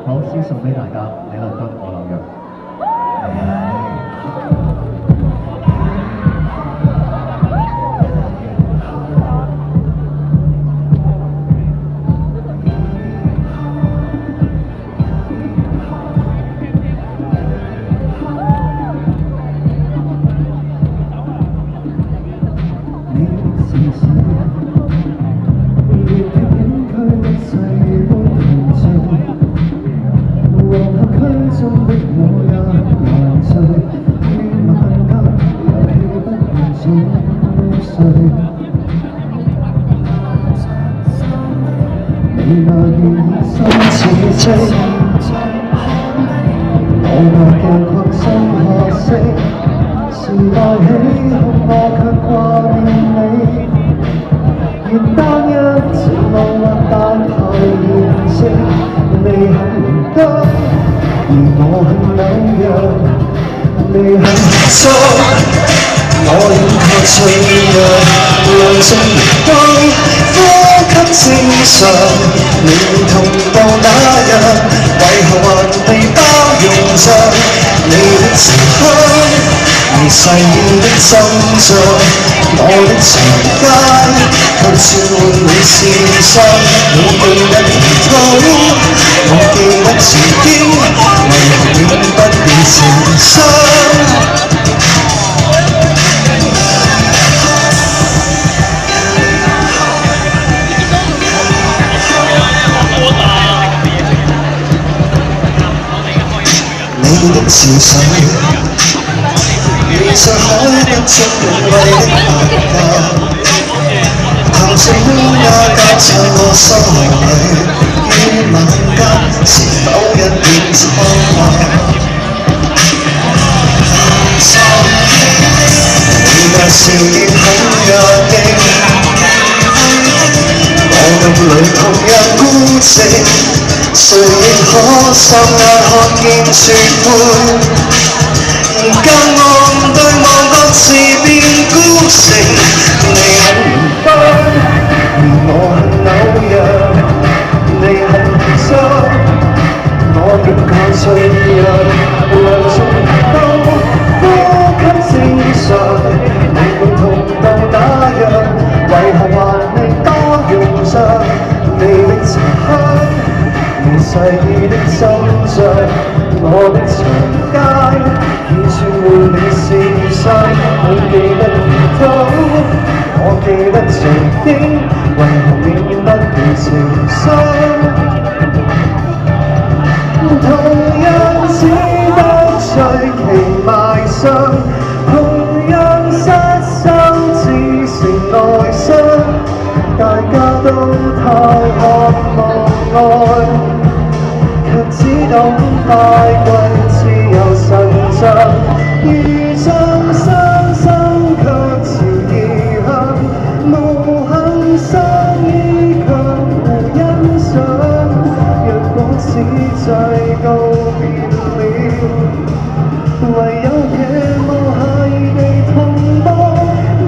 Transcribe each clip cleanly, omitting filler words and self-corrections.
好，先送俾大家李玟君《我紐約》。你那熱心似醉，我那鏡框深可惜，時代起哄我卻掛念你。願單一前路或但太現實，你很得，而我很紐約，你很熟，我很確脆弱，良性都。呼吸正常，連同到那日，為何還被包容着？你的時刻，而細意的心象，我的長街，卻轉換你視線。你記得沿途，我記得曾經，為何永不變成傷？你的潮水，遇上海的中永惠的白鴿，騰訊烏鴉交襯我心裏，於晚間是否一點蒼白？你那笑臉很壓抑，我心裏同樣孤寂。誰亦可霎眼看見絕配，隔岸對望各自變孤城。你很不，而我很紐約，你很真，我極較脆弱，良心都呼吸正常。你會痛到那樣，為何還未多容着？你的殘刻。細意的心象，我的長街，已轉換你視線。我記得沿途，我記得曾經，為何免不變成傷？同樣只得隨其埋上，同樣失心至成內傷，大家都太渴望愛。只懂快慰，自由神像，如像傷心卻持異鄉，無幸相依卻互欣賞。若果此際告別了，唯有夜幕係地同步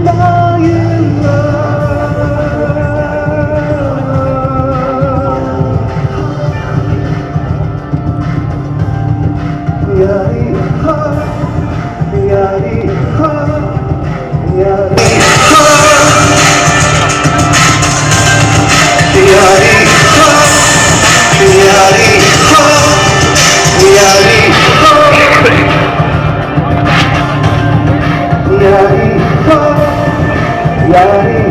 那月亮。Yeah.